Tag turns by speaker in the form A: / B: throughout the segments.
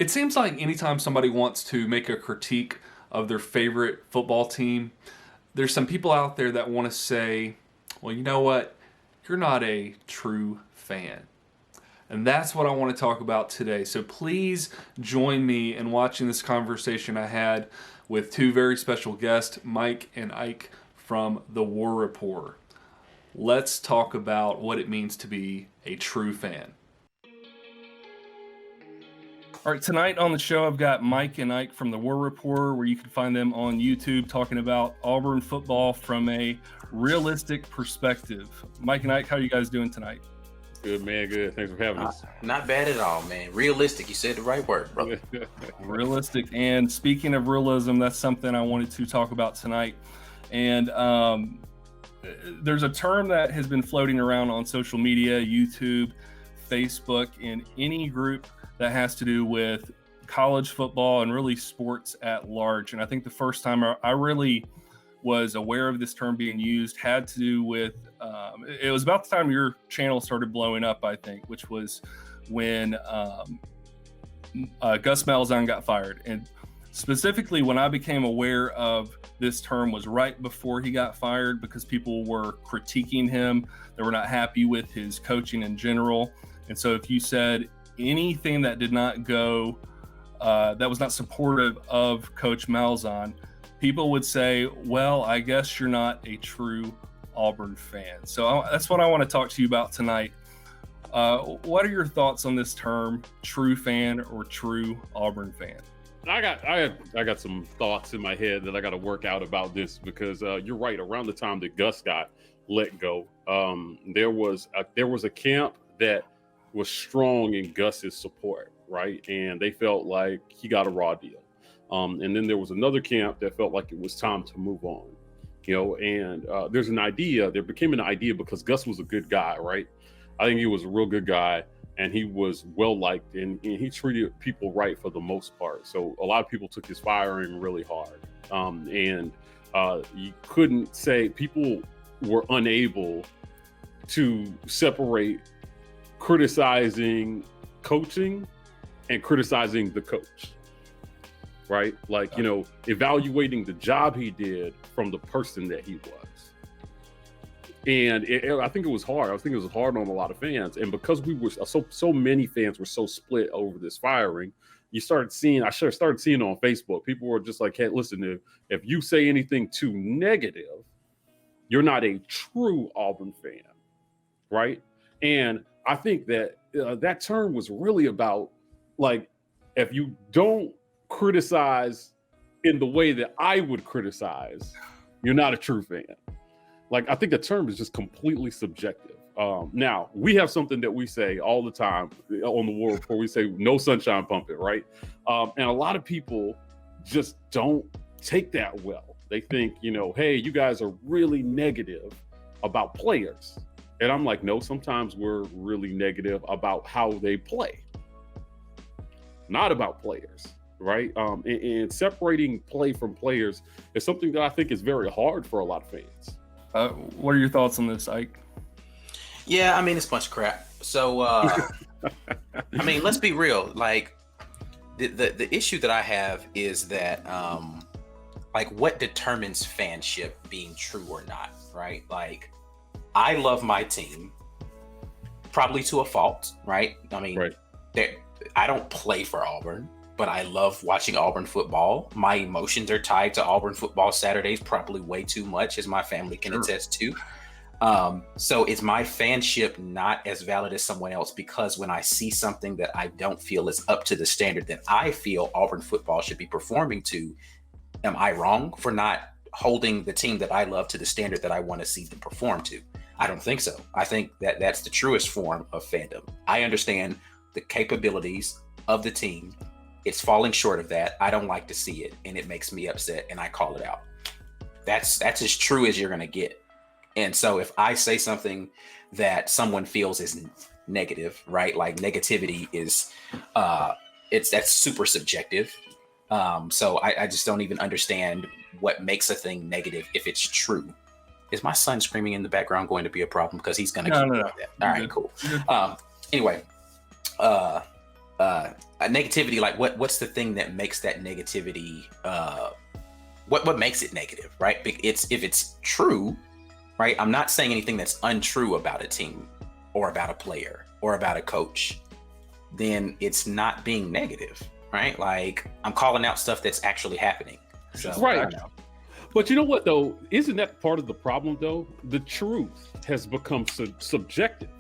A: It seems like anytime somebody wants to make a critique of their favorite football team, there's some people out there that want to say, well, you know what? You're not a true fan. And that's what I want to talk about today. So please join me in watching this conversation I had with two very special guests, Mike and Ike from the War Rapport. Let's talk about what it means to be a true fan. All right, tonight on the show, I've got Mike and Ike from the War Rapport, where you can find them on YouTube talking about Auburn football from a realistic perspective. Mike and Ike, how are you guys doing tonight?
B: Good, man. Good. Thanks for having us.
C: Not bad at all, man. Realistic. You said the right word, brother.
A: Realistic. And speaking of realism, that's something I wanted to talk about tonight. And there's a term that has been floating around on social media, YouTube, Facebook, in any group that has to do with college football and really sports at large. And I think the first time I really was aware of this term being used had to do with, it was about the time your channel started blowing up, I think, which was when Gus Malzahn got fired. And specifically when I became aware of this term was right before he got fired, because people were critiquing him. They were not happy with his coaching in general. And so if you said anything that did not go, that was not supportive of Coach Malzahn, people would say, well, I guess you're not a true Auburn fan. So that's what I want to talk to you about tonight. What are your thoughts on this term, true fan or true Auburn fan?
B: I got some thoughts in my head that I got to work out about this, because you're right. Around the time that Gus got let go, there was a camp that was strong in Gus's support, right? And they felt like he got a raw deal. And then there was another camp that felt like it was time to move on, and there became an idea, because Gus was a good guy, right? I think he was a real good guy, and he was well-liked, and he treated people right for the most part. So a lot of people took his firing really hard. You couldn't say, people were unable to separate criticizing coaching and criticizing the coach, right? Like, evaluating the job he did from the person that he was. And I think it was hard. I think it was hard on a lot of fans. And because we were so many fans were so split over this firing, I started seeing on Facebook, people were just like, hey, listen, if you say anything too negative, you're not a true Auburn fan, right? And I think that that term was really about, like, if you don't criticize in the way that I would criticize, you're not a true fan. Like, I think the term is just completely subjective. Now, we have something that we say all the time on the War Rapport. We say, no sunshine pumping, right? And a lot of people just don't take that well. They think, hey, you guys are really negative about players. And I'm like, no, sometimes we're really negative about how they play, not about players, right? And separating play from players is something that I think is very hard for a lot of fans.
A: What are your thoughts on this, Ike?
C: Yeah, I mean, it's a bunch of crap. So, I mean, let's be real. Like, the issue that I have is that, like, what determines fanship being true or not, right? Like, I love my team, probably to a fault, right? I mean,
B: right.
C: I don't play for Auburn, but I love watching Auburn football. My emotions are tied to Auburn football Saturdays, probably way too much, as my family can attest to. So is my fanship not as valid as someone else? Because when I see something that I don't feel is up to the standard that I feel Auburn football should be performing to, am I wrong for not holding the team that I love to the standard that I want to see them perform to? I don't think so. I think that that's the truest form of fandom. I understand the capabilities of the team. It's falling short of that. I don't like to see it, and it makes me upset, and I call it out. That's as true as you're going to get. And so if I say something that someone feels is negative, right? Like, negativity is, that's super subjective. So I just don't even understand what makes a thing negative if it's true. Is my son screaming in the background going to be a problem? Because he's going to keep doing that. All right, cool. Anyway, negativity, like what's the thing that makes that negativity, what makes it negative, right? If it's true, right? I'm not saying anything that's untrue about a team or about a player or about a coach, then it's not being negative, right? Like, I'm calling out stuff that's actually happening. So,
B: right. But you know what, though? Isn't that part of the problem, though? The truth has become subjective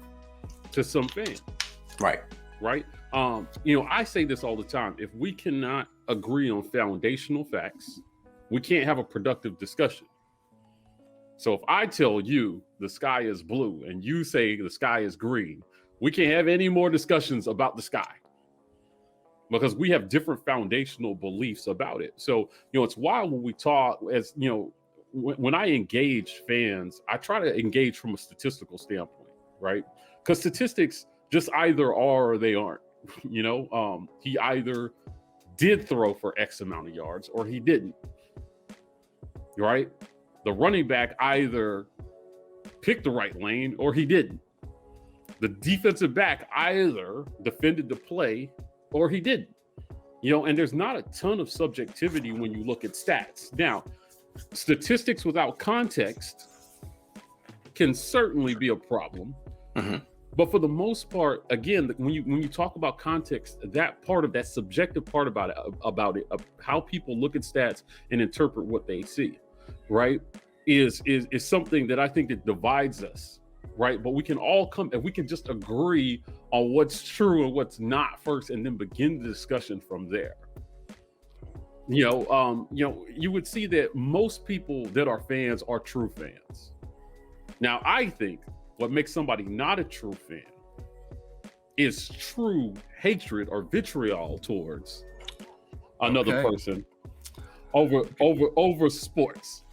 B: to some fans.
C: Right.
B: Right. I say this all the time. If we cannot agree on foundational facts, we can't have a productive discussion. So if I tell you the sky is blue and you say the sky is green, we can't have any more discussions about the sky because we have different foundational beliefs about it. So, it's wild when we talk when I engage fans, I try to engage from a statistical standpoint, right? Because statistics just either are or they aren't. He either did throw for X amount of yards or he didn't, right? The running back either picked the right lane or he didn't. The defensive back either defended the play or he didn't. And there's not a ton of subjectivity when you look at stats. Now, statistics without context can certainly be a problem.
C: Mm-hmm.
B: But for the most part, again, when you talk about context, that part of that subjective part about it, how people look at stats and interpret what they see, right, is something that I think that divides us, right? But we can all come and we can just agree on what's true and what's not first, and then begin the discussion from there. You would see that most people that are fans are true fans. Now, I think what makes somebody not a true fan is true hatred or vitriol towards another person over sports.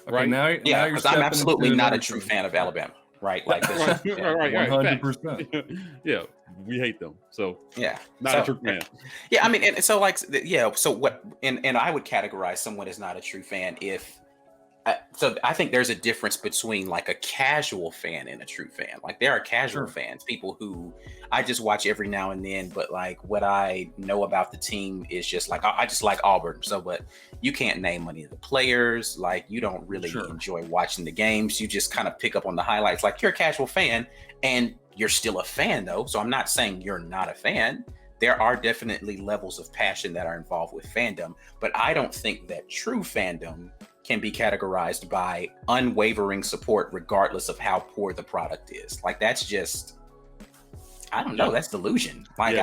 A: Okay,
B: right?
A: Now
C: because I'm absolutely not a true fan of Alabama. Right, like this.
B: right,
A: 100%.
B: Yeah, we hate them. So
C: not
B: a true fan.
C: Yeah, I mean, and so like, so what? And I would categorize someone as not a true fan if. So I think there's a difference between like a casual fan and a true fan. Like, there are casual fans, people who I just watch every now and then, but like what I know about the team is just like, I just like Auburn. So, but you can't name any of the players. Like, you don't really enjoy watching the games. You just kind of pick up on the highlights. Like, you're a casual fan and you're still a fan though. So I'm not saying you're not a fan. There are definitely levels of passion that are involved with fandom, but I don't think that true fandom can be categorized by unwavering support regardless of how poor the product is. Like, that's just, I don't know, that's delusion. Like,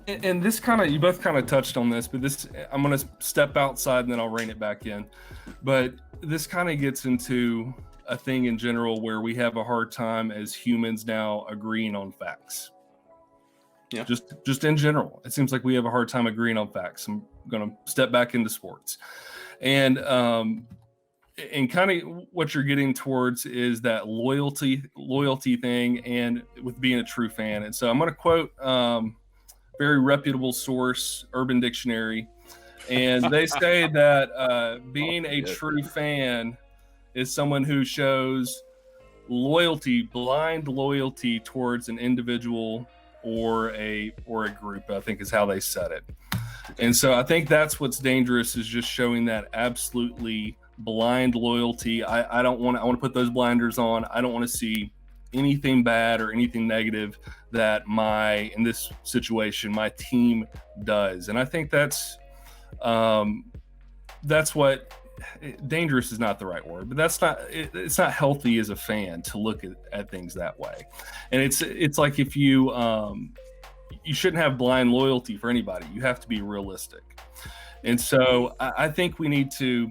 A: and this kind of, you both kind of touched on this, but I'm going to step outside and then I'll rein it back in. But this kind of gets into a thing in general where we have a hard time as humans now agreeing on facts. Yeah. Just in general, it seems like we have a hard time agreeing on facts. I'm going to step back into sports. And kind of what you're getting towards is that loyalty thing, and with being a true fan. And so I'm going to quote very reputable source, Urban Dictionary, and they say that being a true fan is someone who shows blind loyalty towards an individual or a group, I think is how they said it. And so I think that's what's dangerous, is just showing that absolutely blind loyalty. I want to put those blinders on. I don't want to see anything bad or anything negative that in this situation, my team does. And I think that's what, dangerous is not the right word, but it's not healthy as a fan to look at things that way. And it's like, if you shouldn't have blind loyalty for anybody. You have to be realistic. And so I think we need to,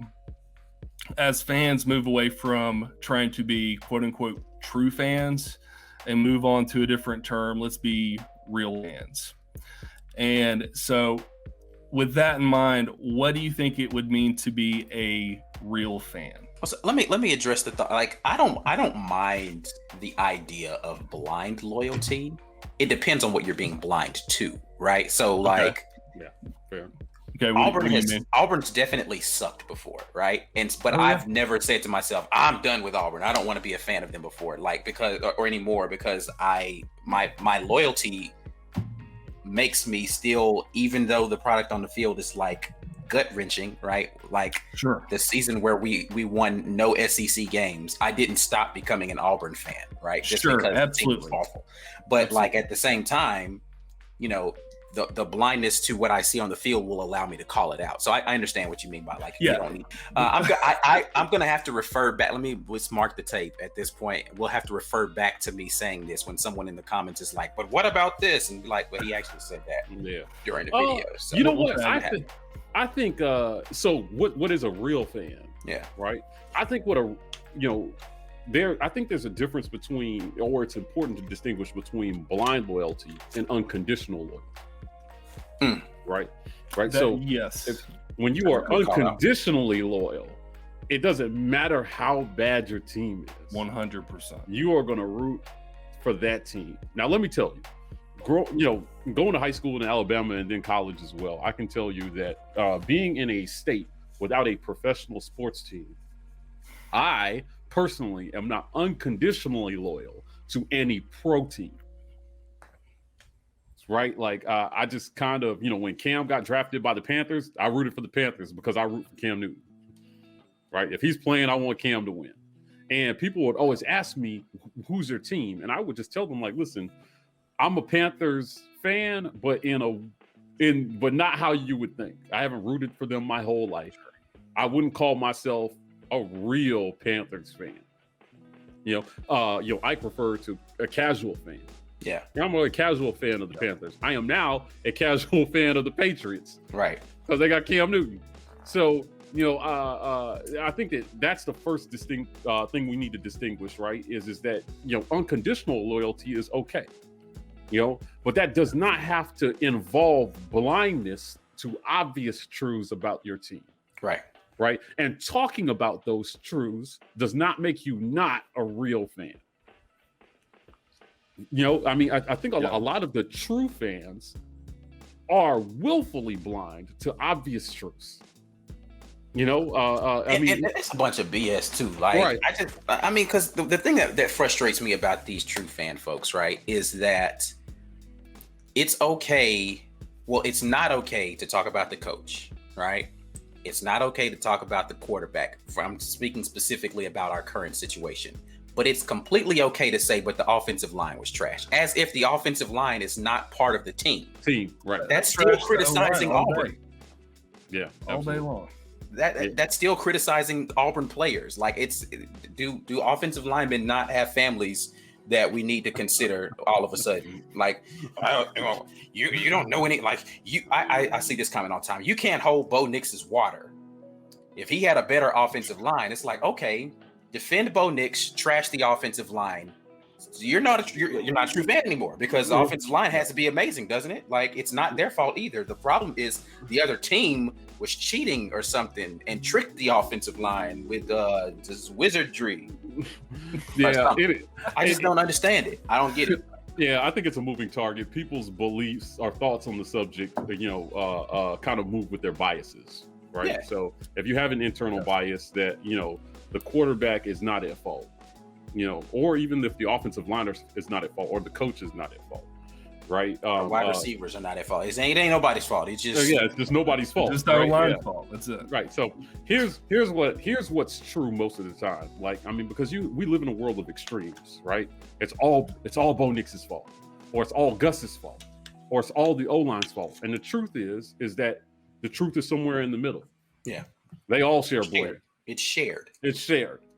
A: as fans, move away from trying to be quote unquote true fans and move on to a different term. Let's be real fans. And so with that in mind, what do you think it would mean to be a real fan?
C: So let me address the thought. Like, I don't mind the idea of blind loyalty. It depends on what you're being blind to, right? So like,
B: yeah, fair.
C: Okay, Auburn's definitely sucked before, right? But I've never said to myself, I'm done with Auburn. I don't want to be a fan of them before, like, because or anymore, because my loyalty makes me still, even though the product on the field is like gut wrenching, right? Like the season where we won no SEC games, I didn't stop becoming an Auburn fan, right? Just because the team was awful. But like at the same time, you know, the blindness to what I see on the field will allow me to call it out. So I understand what you mean by like, you don't need, I'm going to have to refer back. Let's mark the tape at this point. We'll have to refer back to me saying this when someone in the comments is like, but what about this? And be like, well, he actually said that during the video. So
B: you know what? I think so what is a real fan? Yeah. Right. I think I think there's a difference between, or it's important to distinguish between blind loyalty and unconditional loyalty. Right. So yes, when you are unconditionally loyal, it doesn't matter how bad your team is.
A: 100%.
B: You are going to root for that team. Now, let me tell you, going to high school in Alabama and then college as well, I can tell you that being in a state without a professional sports team, I personally am not unconditionally loyal to any pro team. Right? Like I just kind of, when Cam got drafted by the Panthers, I rooted for the Panthers because I root for Cam Newton. Right? If he's playing, I want Cam to win. And people would always ask me, who's your team? And I would just tell them, like, listen, I'm a Panthers fan, but but not how you would think. I haven't rooted for them my whole life. I wouldn't call myself a real Panthers fan. Ike referred to a casual fan. Yeah, I'm a casual fan of the Panthers. I am now a casual fan of the Patriots. Right. Because they got Cam Newton. So, I think that's the first distinct thing we need to distinguish, right? Is that, unconditional loyalty is okay. But that does not have to involve blindness to obvious truths about your team. Right. Right. And talking about those truths does not make you not a real fan. I think a lot of the true fans are willfully blind to obvious truths. And
C: it's a bunch of BS too. Like, right. Because the thing that frustrates me about these true fan folks, right, is that it's okay. Well, it's not okay to talk about the coach, right? It's not okay to talk about the quarterback. I'm speaking specifically about our current situation. But it's completely okay to say, but the offensive line was trash. As if the offensive line is not part of the team.
B: Right.
C: That's still criticizing Auburn.
B: Yeah.
A: All day long.
C: That's still criticizing Auburn players. Like, do offensive linemen not have families that we need to consider all of a sudden? Like, you don't know any, like, I see this comment all the time. You can't hold Bo Nix's water. If he had a better offensive line, it's like, okay, defend Bo Nix, trash the offensive line. So you're not a true fan anymore, because the offensive line has to be amazing, doesn't it? Like, it's not their fault either. The problem is the other team was cheating or something and tricked the offensive line with this wizardry. I just don't understand it. I don't get it.
B: Yeah, I think it's a moving target. People's beliefs or thoughts on the subject, kind of move with their biases, right? Yeah. So if you have an internal bias that, the quarterback is not at fault, or even if the offensive line is not at fault, or the coach is not at fault, right?
C: Wide receivers are not at fault. It ain't nobody's fault. It's just
B: it's just nobody's fault.
A: It's just our line's fault. That's it.
B: Right. So here's what's true most of the time. Like, because we live in a world of extremes, right? It's all Bo Nix's fault, or it's all Gus's fault, or it's all the O-line's fault. And the truth is that the truth is somewhere in the middle. Yeah. They all share blame.
C: It's shared,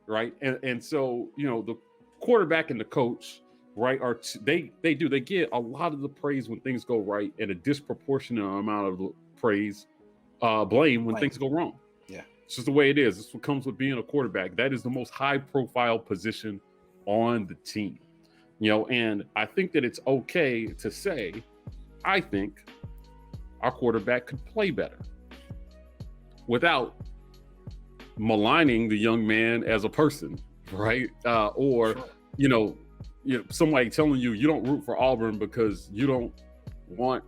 B: right? And so, the quarterback and the coach, right, they get a lot of the praise when things go right, and a disproportionate amount of blame when things go wrong. Yeah. It's just the way it is. It's what comes with being a quarterback. That is the most high-profile position on the team. And I think that it's okay to say, I think our quarterback could play better, without maligning the young man as a person, right? Or somebody telling you don't root for Auburn because you don't want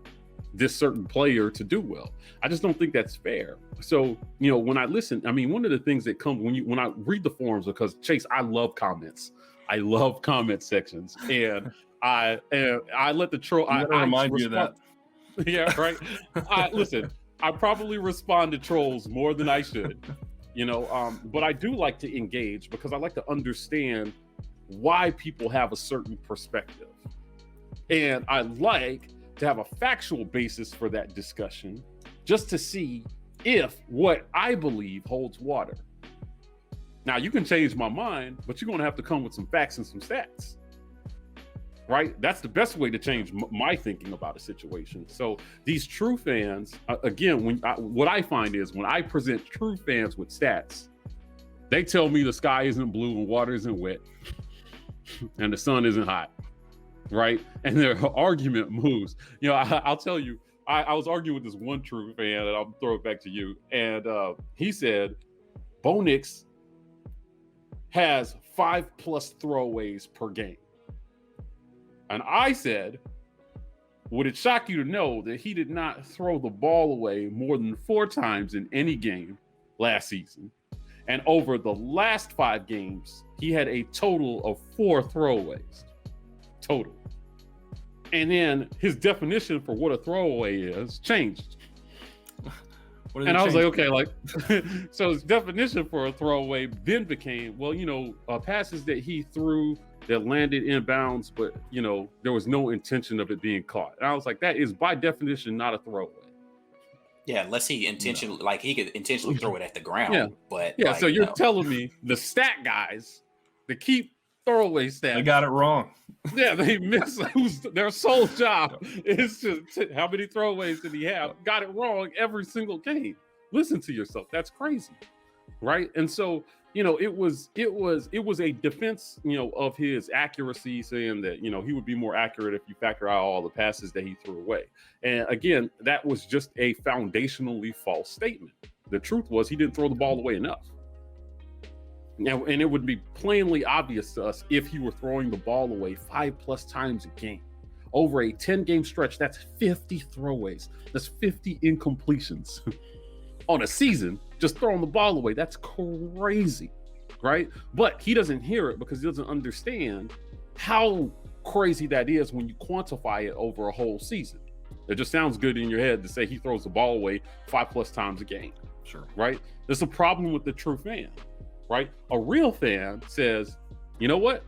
B: this certain player to do well. I just don't think that's fair. So, when I listen, one of the things that comes when I read the forums, because Chase, I love comments. I love comment sections, and I let the troll.
A: I remind you of that.
B: Yeah, right. Listen, I probably respond to trolls more than I should, but I do like to engage because I like to understand why people have a certain perspective. And I like to have a factual basis for that discussion just to see if what I believe holds water. Now, you can change my mind, but you're going to have to come with some facts and some stats. Right? That's the best way to change my thinking about a situation. So these true fans, again, what I find is when I present true fans with stats, they tell me the sky isn't blue and water isn't wet and the sun isn't hot, right? And their argument moves. I'll tell you, I was arguing with this one true fan, and I'll throw it back to you. And he said, Bo Nix has 5+ throwaways per game. And I said, would it shock you to know that he did not throw the ball away more than 4 times in any game last season? And over the last 5 games, he had a total of 4 throwaways. Total. And then his definition for what a throwaway is changed. And I was like, okay, so his definition for a throwaway then became, passes that he threw that landed inbounds, but there was no intention of it being caught. And I was like, that is by definition not a throwaway.
C: Yeah, unless he intentionally, he could intentionally throw it at the ground.
B: Yeah.
C: But
B: so you're telling me the stat guys that keep throwaway stats,
A: they got it wrong.
B: Yeah, they miss their sole job is to how many throwaways did he have? Got it wrong every single game. Listen to yourself. That's crazy, right? And so it was a defense, of his accuracy, saying that he would be more accurate if you factor out all the passes that he threw away. And again, that was just a foundationally false statement. The truth was he didn't throw the ball away enough. Now, and it would be plainly obvious to us if he were throwing the ball away 5+ times a game. Over a 10-game stretch, that's 50 throwaways. That's 50 incompletions. On a season, just throwing the ball away, that's crazy, right? But he doesn't hear it because he doesn't understand how crazy that is when you quantify it over a whole season. It just sounds good in your head to say he throws the ball away 5+ times a game.
A: Sure.
B: Right? There's a problem with the true fan. Right? A real fan says, you know what?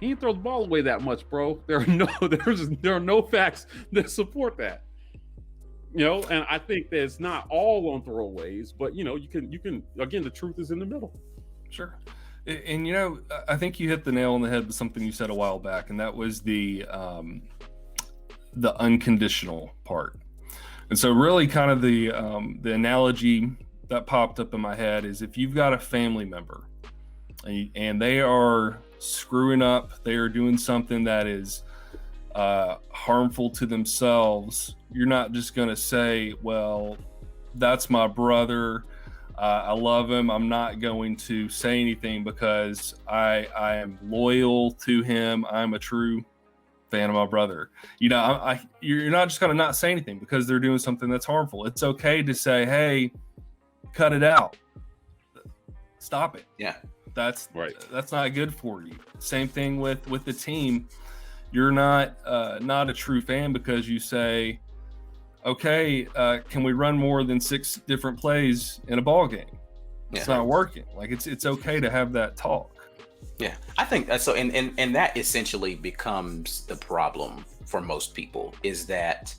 B: He didn't throw the ball away that much, bro. There are no facts that support that. And I think that it's not all on throwaways, but you can again, the truth is in the middle.
A: Sure. And I think you hit the nail on the head with something you said a while back, and that was the unconditional part. And so really kind of the analogy that popped up in my head is if you've got a family member and they are screwing up, they are doing something that is harmful to themselves, you're not just going to say, well, that's my brother, I love him, I'm not going to say anything because I am loyal to him, I'm a true fan of my brother. You're not just going to not say anything because they're doing something that's harmful. It's okay to say, hey, cut it out, stop it.
C: Yeah,
A: that's right. That's not good for you. Same thing with the team. You're not a true fan because you say, okay, can we run more than 6 different plays in a ball game? It's not working. It's okay to have that talk.
C: Yeah, I think that's so, and that essentially becomes the problem for most people, is that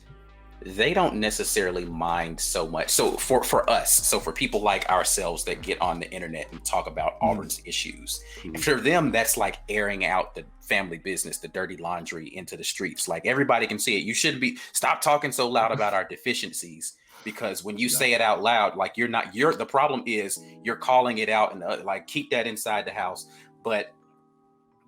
C: they don't necessarily mind so much. So for us, so for people like ourselves that get on the internet and talk about Auburn's issues, for them, that's like airing out the family business, the dirty laundry into the streets. Like everybody can see it. You shouldn't stop talking so loud about our deficiencies, because when you say it out loud, the problem is you're calling it out and keep that inside the house. But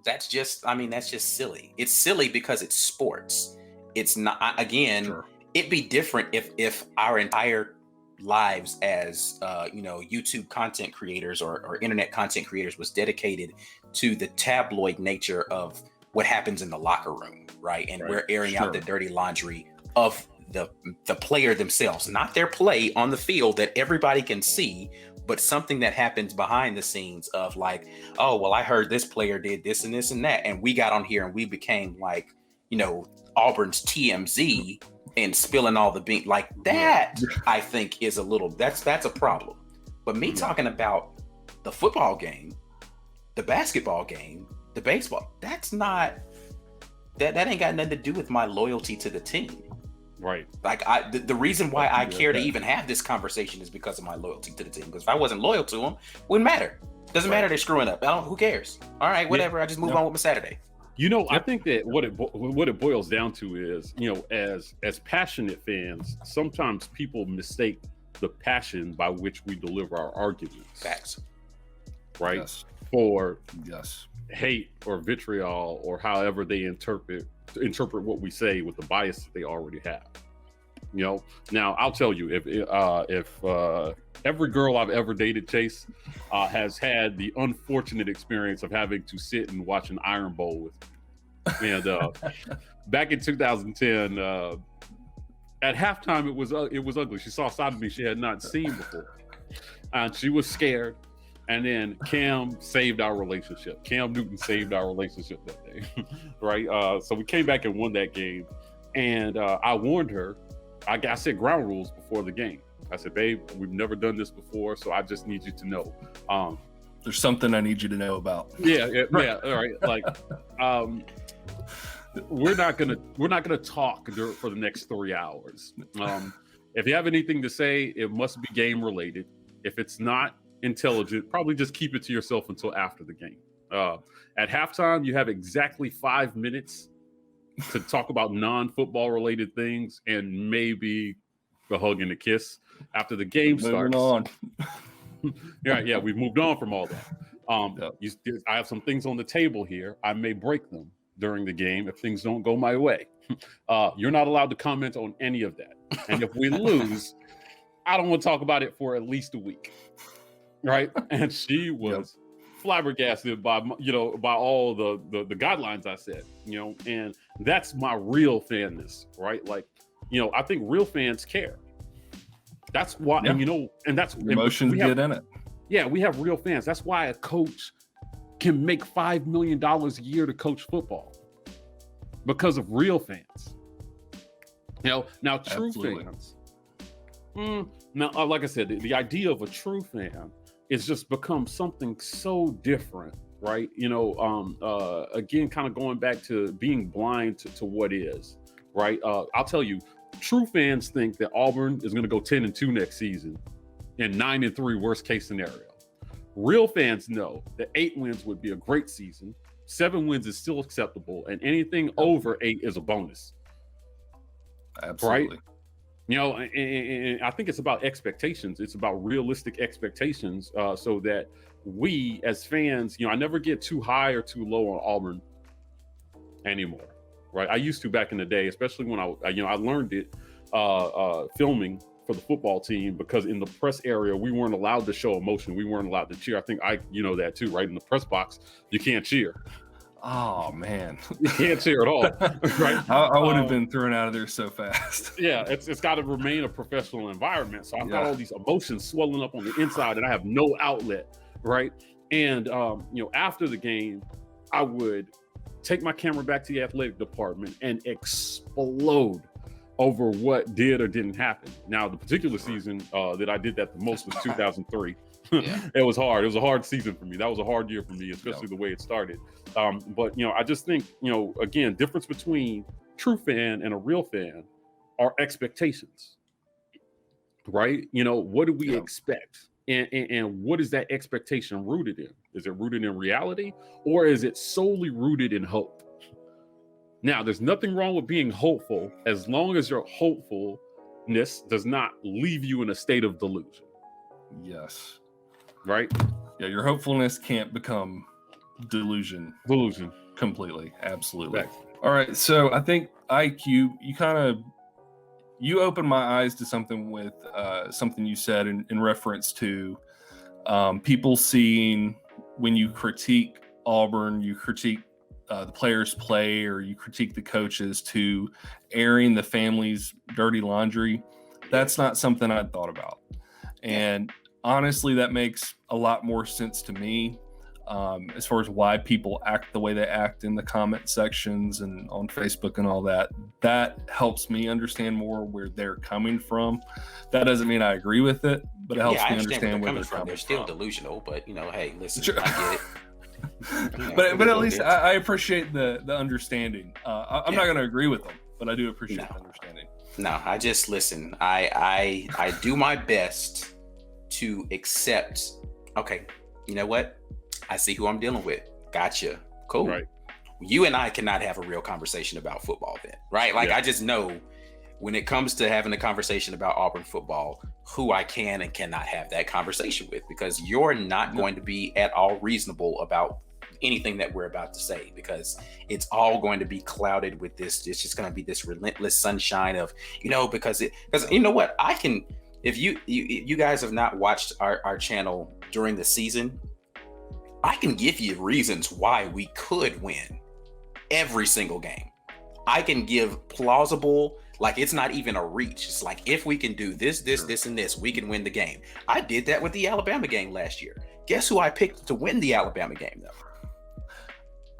C: that's just silly. It's silly because it's sports. It's not, again, sure. It'd be different if our entire lives as YouTube content creators or internet content creators was dedicated to the tabloid nature of what happens in the locker room, right? And we're airing out the dirty laundry of the player themselves, not their play on the field that everybody can see, but something that happens behind the scenes of oh, well, I heard this player did this and this and that, and we got on here and we became Auburn's TMZ. and spilling all the beans like that, I think is a little, that's a problem. But me talking about the football game, the basketball game, the baseball, that's not, that ain't got nothing to do with my loyalty to the team.
B: Right.
C: Like the reason why I care to even have this conversation is because of my loyalty to the team. Because if I wasn't loyal to them, wouldn't matter. Doesn't matter they're screwing up. Who cares? All right, whatever. I just move on with my Saturday.
B: I think that what it boils down to is, as passionate fans, sometimes people mistake the passion by which we deliver our arguments.
C: Facts.
B: Right?
A: Yes.
B: For
A: yes.
B: hate or vitriol or however they interpret what we say with the bias that they already have. Now I'll tell you, if every girl I've ever dated, Chase, has had the unfortunate experience of having to sit and watch an Iron Bowl with me. And back in 2010, at halftime, it was ugly. She saw a side of me she had not seen before, and she was scared. And then Cam saved our relationship. Cam Newton saved our relationship that day, right? So we came back and won that game, and I warned her. I set ground rules before the game. I said, babe, we've never done this before, so I just need you to know.
A: There's something I need you to know about.
B: Yeah, all right. Like, we're not gonna talk for the next 3 hours. If you have anything to say, it must be game related. If it's not intelligent, probably just keep it to yourself until after the game. At halftime, you have exactly 5 minutes to talk about non-football related things and maybe a hug and a kiss after the game starts.
A: On.
B: Yeah, we've moved on from all that. I have some things on the table here. I may break them during the game if things don't go my way. You're not allowed to comment on any of that. And if we lose, I don't want to talk about it for at least a week. Right? And she was flabbergasted by all the guidelines I set, and that's my real fanness, right? Like, I think real fans care. That's why, and that's
A: emotions get in it.
B: Yeah, we have real fans. That's why a coach can make $5 million a year to coach football, because of real fans. Now true
A: Absolutely.
B: fans. Now, like I said, the idea of a true fan it's just become something so different, right? Again, kind of going back to being blind to what is, right? I'll tell you, true fans think that Auburn is going to go 10-2 next season and 9-3 worst case scenario. Real fans know that 8 wins would be a great season, 7 wins is still acceptable, and anything over 8 is a bonus.
A: Absolutely.
B: Right? And I think it's about expectations. It's about realistic expectations, so that we as fans, I never get too high or too low on Auburn anymore, right? I used to back in the day, especially when I learned it filming for the football team, because in the press area, we weren't allowed to show emotion. We weren't allowed to cheer. I think that too, right? In the press box, you can't cheer.
A: Oh man,
B: you can't cheer at all, right?
A: I would have been thrown out of there so fast.
B: Yeah, it's got to remain a professional environment. So I've got all these emotions swelling up on the inside, and I have no outlet, right? And after the game, I would take my camera back to the athletic department and explode over what did or didn't happen. Now, the particular season that I did that the most was 2003. It was hard. It was a hard season for me. That was a hard year for me, especially the way it started. But I just think, again, difference between true fan and a real fan are expectations, right? What do we expect? And what is that expectation rooted in? Is it rooted in reality, or is it solely rooted in hope? Now, there's nothing wrong with being hopeful as long as your hopefulness does not leave you in a state of delusion.
A: Yes.
B: Right?
A: Yeah, your hopefulness can't become delusion. Completely. Absolutely.
B: Right.
A: All right. So I think, Ike, you opened my eyes to something with something you said in reference to people seeing, when you critique Auburn, you critique the players' play, or you critique the coaches, to airing the family's dirty laundry. That's not something I'd thought about. And honestly, that makes a lot more sense to me. as far as why people act the way they act in the comment sections and on Facebook and all that. That helps me understand more where they're coming from. That doesn't mean I agree with it, but it helps me understand where they're coming from.
C: They're still delusional, but hey, listen,
A: Sure.
C: I get it.
A: But at least I appreciate the understanding. I'm not going to agree with them, but I do appreciate the understanding.
C: No, I just listen. I do my best to accept. Okay, you know what? I see who I'm dealing with. Gotcha. Cool.
B: Right.
C: You and I cannot have a real conversation about football then, right? Like I just know when it comes to having a conversation about Auburn football, who I can and cannot have that conversation with, because you're not going to be at all reasonable about anything that we're about to say, because it's all going to be clouded with this. It's just going to be this relentless sunshine of, because you know what, I can, if you guys have not watched our channel during the season, I can give you reasons why we could win every single game. I can give plausible, like it's not even a reach. It's like, if we can do this, and this, we can win the game. I did that with the Alabama game last year. Guess who I picked to win the Alabama game though?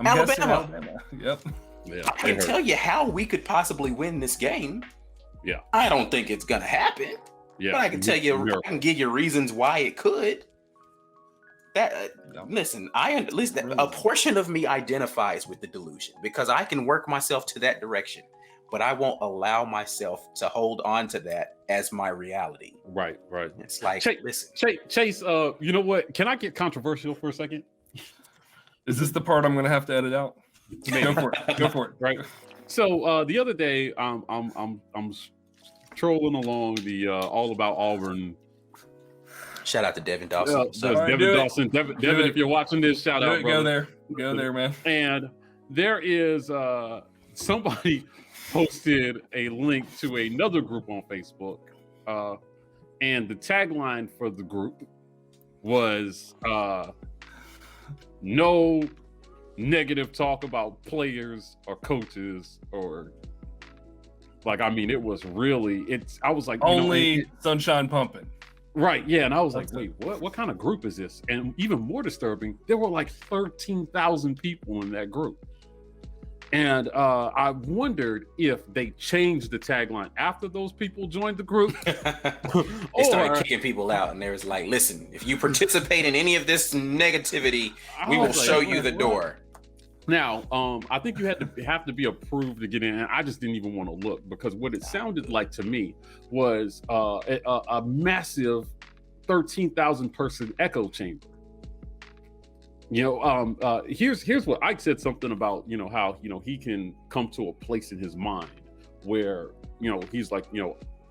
C: Alabama.
A: Yep.
B: Yeah,
C: I can tell you how we could possibly win this game.
B: Yeah.
C: I don't think it's gonna happen.
B: Yeah.
C: But I can tell you, I can give you reasons why it could. Listen, at least a portion of me identifies with the delusion, because I can work myself to that direction, but I won't allow myself to hold on to that as my reality.
B: Right.
C: It's like,
B: Chase, you know what? Can I get controversial for a second?
A: Is this the part I'm going to have to edit out? Go for it.
B: Right. So the other day, I'm trolling along the All About Auburn.
C: Shout out to Devin Dawson.
B: Devin Dawson. Devin, if you're watching this, shout out, brother.
A: Go there, man.
B: And there is somebody posted a link to another group on Facebook, and the tagline for the group was no negative talk about players or coaches, or it was really, I was like,
A: only sunshine pumping.
B: Right, yeah, and I was like, wait, what kind of group is this? And even more disturbing, there were like 13,000 people in that group. And I wondered if they changed the tagline after those people joined the group.
C: They started kicking people out, and they was like, listen, if you participate in any of this negativity, we will show you the door.
B: Now, I think you have to be approved to get in, and I just didn't even want to look, because what it sounded like to me was a massive 13,000 person echo chamber. Here's what Ike said something about, how he can come to a place in his mind where he's like,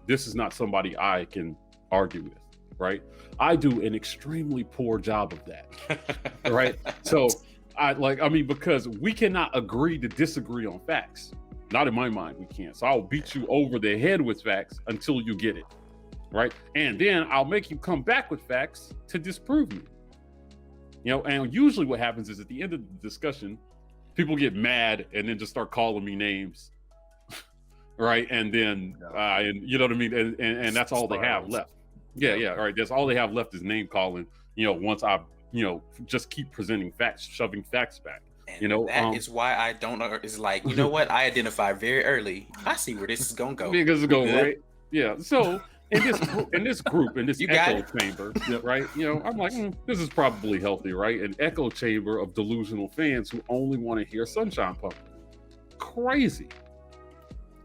B: this is not somebody I can argue with, right? I do an extremely poor job of that, right? So. Because we cannot agree to disagree on facts. Not in my mind, we can't. So I'll beat you over the head with facts until you get it, right? And then I'll make you come back with facts to disprove me. And usually what happens is at the end of the discussion, people get mad and then just start calling me names, right? And then, and you know what I mean? And that's all they have left. Yeah, right. That's all they have left is name calling, once I just keep presenting facts, shoving facts back.
C: And that is why I don't know. It's like, you know what? I identify very early. I see where this is gonna go.
B: Because it's going right. Yeah. So in this group, in this echo chamber, right? I'm like, this is probably healthy, right? An echo chamber of delusional fans who only want to hear sunshine pumping. Crazy.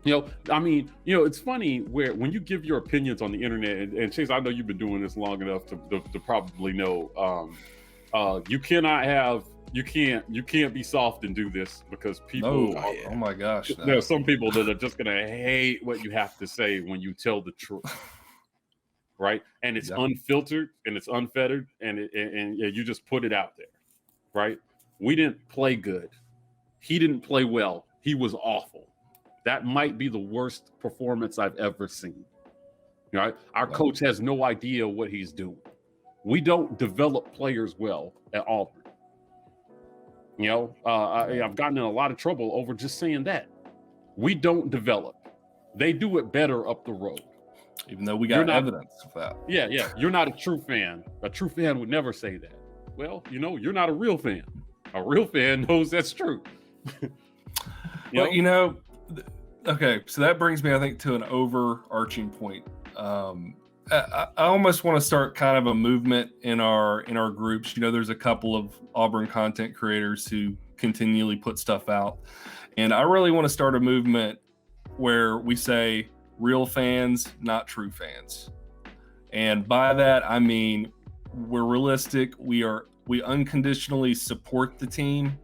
B: It's funny when you give your opinions on the internet, and Chase, I know you've been doing this long enough to probably know. You can't be soft and do this, because people.
A: Oh my gosh!
B: There are some people that are just gonna hate what you have to say when you tell the truth, right? And it's unfiltered and it's unfettered, and you just put it out there, right? We didn't play good. He didn't play well. He was awful. That might be the worst performance I've ever seen. Right? Our coach has no idea what he's doing. We don't develop players well at Auburn. I've gotten in a lot of trouble over just saying that. We don't develop. They do it better up the road.
A: Even though we got evidence of that.
B: Yeah. You're not a true fan. A true fan would never say that. well, you're not a real fan. A real fan knows that's true.
A: Okay, so that brings me, I think, to an overarching point. I almost want to start kind of a movement in our groups. There's a couple of Auburn content creators who continually put stuff out, and I really want to start a movement where we say real fans, not true fans. And by that, I mean we're realistic. We unconditionally support the team,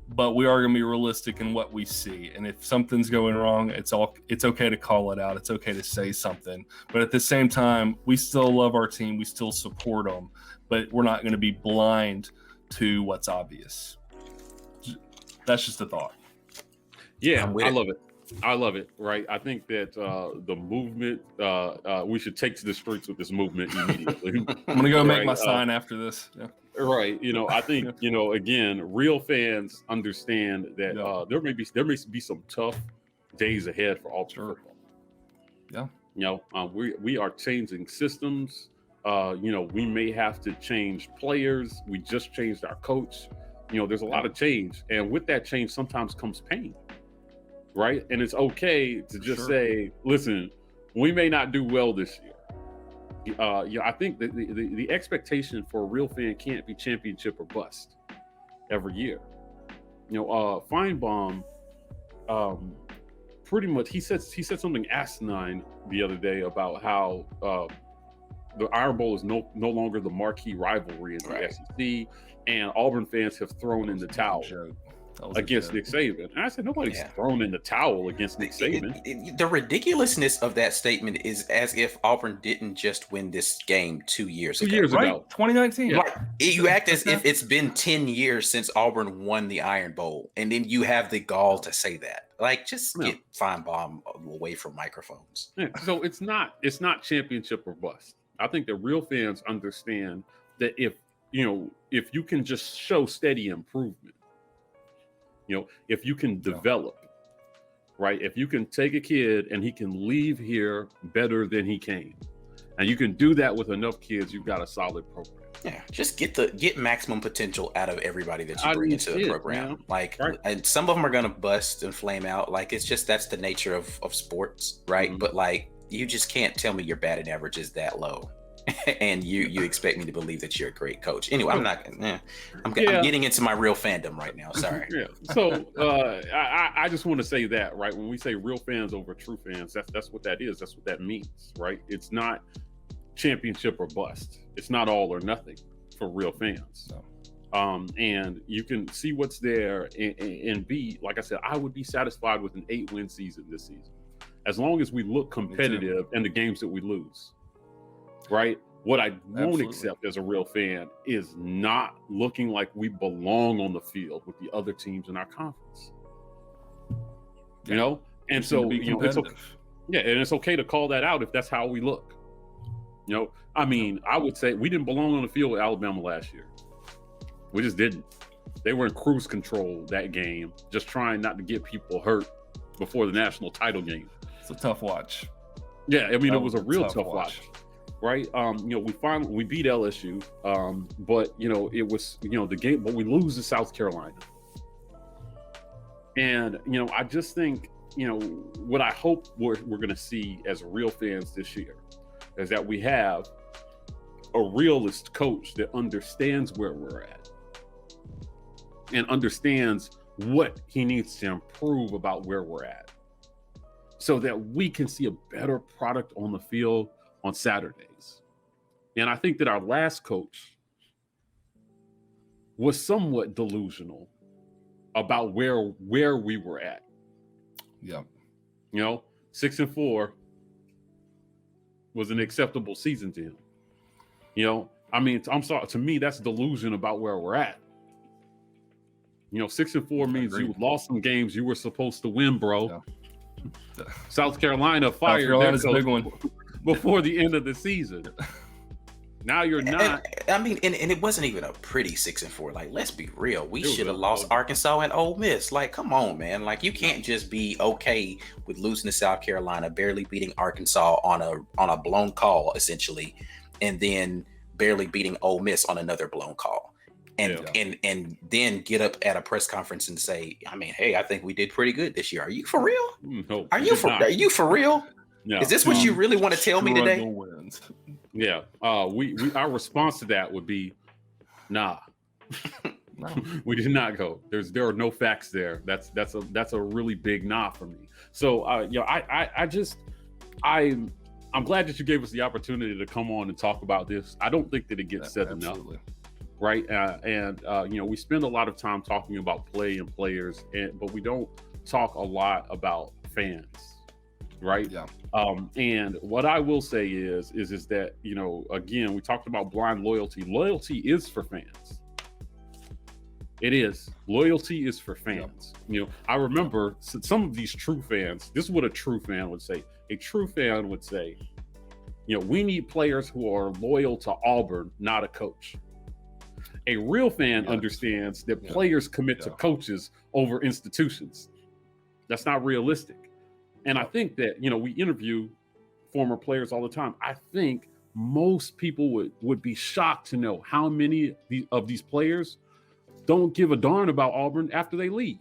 A: but we are going to be realistic in what we see. And if something's going wrong, it's okay to call it out. It's okay to say something. But at the same time, we still love our team. We still support them, but we're not going to be blind to what's obvious. That's just a thought.
B: Yeah, I love it. Right. I think that the movement, we should take to the streets with this movement immediately.
A: I'm going to go make my sign after this. Yeah.
B: Right. I think, again, real fans understand that there may be some tough days ahead for Auburn football. Yeah. We are changing systems. We may have to change players. We just changed our coach. There's a lot of change. And with that change sometimes comes pain. Right. And it's okay to just say, listen, we may not do well this year. I think that the expectation for a real fan can't be championship or bust every year. Feinbaum, pretty much he said something asinine the other day about how the Iron Bowl is no longer the marquee rivalry in the SEC, and Auburn fans have thrown in the towel against Nick Saban. And I said, nobody's thrown in the towel against Nick Saban.
C: The ridiculousness of that statement is as if Auburn didn't just win this game 2 years ago.
B: 2 years ago.
A: 2019.
C: Yeah. You act as if it's been 10 years since Auburn won the Iron Bowl, and then you have the gall to say that. Just get Feinbaum away from microphones.
B: Yeah. So it's not championship or bust. I think that real fans understand that if you can just show steady improvement, if you can develop, right? If you can take a kid and he can leave here better than he came, and you can do that with enough kids, you've got a solid program.
C: Yeah, just get maximum potential out of everybody that you bring into the program. And some of them are gonna bust and flame out. That's the nature of sports, right? Mm-hmm. But you just can't tell me your batting average is that low. And you expect me to believe that you're a great coach. Anyway, I'm getting into my real fandom right now. Sorry.
B: Yeah. So I just want to say that, right? When we say real fans over true fans, that's what that is. That's what that means, right? It's not championship or bust. It's not all or nothing for real fans. No. And you can see what's there and be, like I said, I would be satisfied with an 8-win season this season, as long as we look competitive in the games that we lose. Right? What I won't accept as a real fan is not looking like we belong on the field with the other teams in our conference. And so it's okay. Yeah, and it's okay to call that out if that's how we look. I would say we didn't belong on the field with Alabama last year. We just didn't. They were in cruise control that game, just trying not to get people hurt before the national title game.
A: It's a tough watch.
B: Yeah, it was a real tough watch. Right. We beat LSU. But it was, the game, but we lose to South Carolina. And, I just think, what I hope we're going to see as real fans this year is that we have a realist coach that understands where we're at and understands what he needs to improve about where we're at, so that we can see a better product on the field on Saturdays. And I think that our last coach was somewhat delusional about where we were at.
A: Yeah.
B: 6-4 was an acceptable season to him. I'm sorry, to me, that's delusion about where we're at. 6-4 means you lost some games you were supposed to win, bro. Yeah. South Carolina fired their coach. Big one. Before the end of the season. Now you're not.
C: And it wasn't even a pretty 6-4. Let's be real. We should have lost Arkansas and Ole Miss. Come on, man. You can't just be okay with losing to South Carolina, barely beating Arkansas on a blown call, essentially, and then barely beating Ole Miss on another blown call. And then get up at a press conference and say, I mean, hey, I think we did pretty good this year. Are you for real?
B: No,
C: are you for real?
B: No.
C: Is this what you really want to tell me today?
A: Wins.
B: Yeah. We our response to that would be, nah. No. We did not go. There are no facts there. That's a really big nah for me. So I'm glad that you gave us the opportunity to come on and talk about this. I don't think that it gets said enough. Right. We spend a lot of time talking about play and players, but we don't talk a lot about fans. Right.
A: Yeah.
B: And what I will say is that, again, we talked about blind loyalty. Loyalty is for fans. It is. Loyalty is for fans. Yeah. I remember some of these true fans. This is what a true fan would say. A true fan would say, we need players who are loyal to Auburn, not a coach. A real fan understands that players commit to coaches over institutions. That's not realistic. And I think that, we interview former players all the time. I think most people would be shocked to know how many of these players don't give a darn about Auburn after they leave.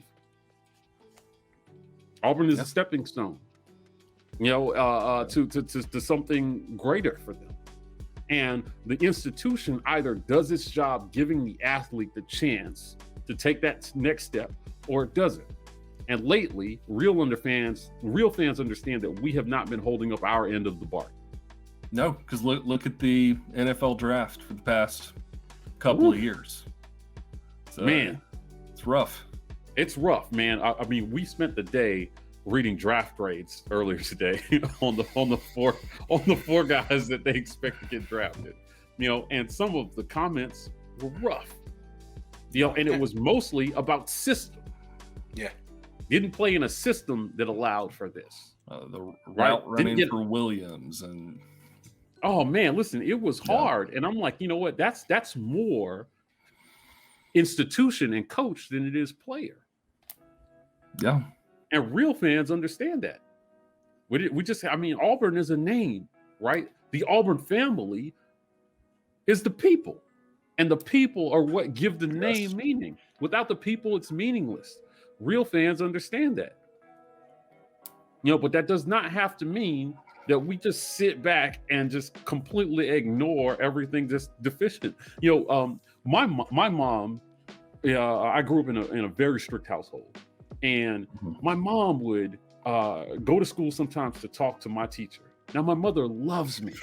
B: Auburn is a stepping stone, to something greater for them. And the institution either does its job giving the athlete the chance to take that next step, or it doesn't. And lately, real fans understand that we have not been holding up our end of the bargain.
A: No, because look at the NFL draft for the past couple of years. So,
B: man,
A: it's rough.
B: It's rough, man. I mean, we spent the day reading draft grades earlier today on the four guys that they expect to get drafted. And some of the comments were rough. And it was mostly about system.
C: Yeah.
B: Didn't play in a system that allowed for this.
A: The route running for Williams and
B: oh man, listen, it was hard. And I'm like, you know what? That's more institution and coach than it is player.
A: Yeah.
B: And real fans understand that. Auburn is a name, right? The Auburn family is the people. And the people are what give the name meaning. Without the people, it's meaningless. Real fans understand that. But that does not have to mean that we just sit back and just completely ignore everything that's deficient. My mom, I grew up in a very strict household. And my mom would go to school sometimes to talk to my teacher. Now, my mother loves me.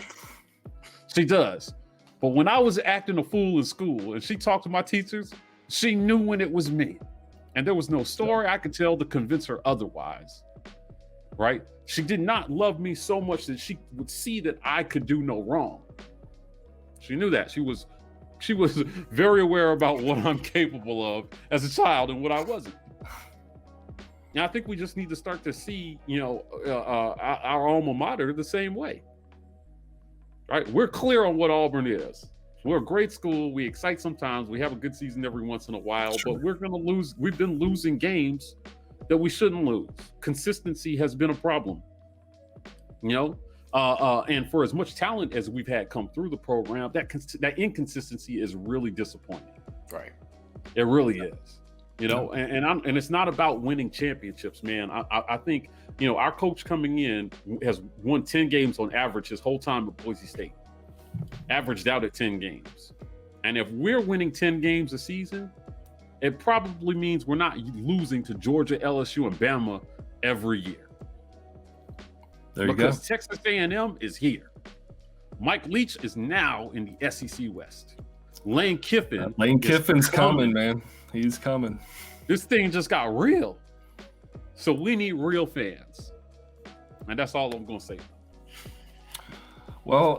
B: She does. But when I was acting a fool in school and she talked to my teachers, she knew when it was me. And there was no story I could tell to convince her otherwise. Right? She did not love me so much that she would see that I could do no wrong. She knew that. She was very aware about what I'm capable of as a child and what I wasn't. And I think we just need to start to see, our alma mater the same way. Right? We're clear on what Auburn is. We're a great school. We excite sometimes. We have a good season every once in a while, but we're going to lose. We've been losing games that we shouldn't lose. Consistency has been a problem. And for as much talent as we've had come through the program, that inconsistency is really disappointing.
C: Right.
B: It really is. And it's not about winning championships, man. I think, our coach coming in has won 10 games on average his whole time at Boise State, averaged out at 10 games. And if we're winning 10 games a season, it probably means we're not losing to Georgia, LSU, and Bama every year.
A: There you
B: because
A: go.
B: Texas A&M is here. Mike Leach is now in the SEC West. Lane
A: Kiffin's coming, man. He's coming.
B: This thing just got real. So we need real fans. And that's all I'm going to say.
A: Well,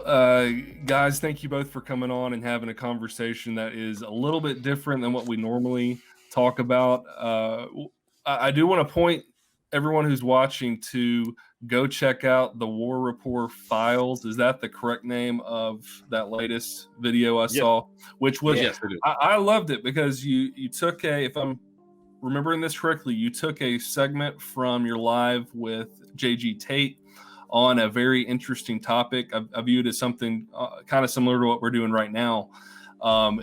A: guys, thank you both for coming on and having a conversation that is a little bit different than what we normally talk about. I do want to point everyone who's watching to go check out the War Rapport files. Is that the correct name of that latest video I saw? Which was, I loved it because you took if I'm remembering this correctly, you took a segment from your live with JG Tate on a very interesting topic. I view it as something kind of similar to what we're doing right now.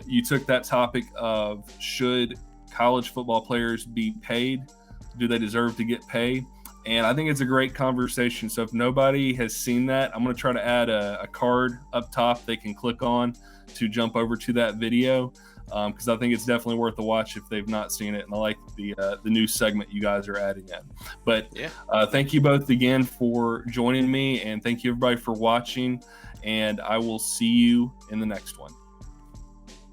A: You took that topic of should college football players be paid? Do they deserve to get paid? And I think it's a great conversation. So if nobody has seen that, I'm going to try to add a card up top they can click on to jump over to that video, because I think it's definitely worth a watch if they've not seen it. And I like the new segment you guys are adding in. But thank you both again for joining me, and thank you everybody for watching. And I will see you in the next one.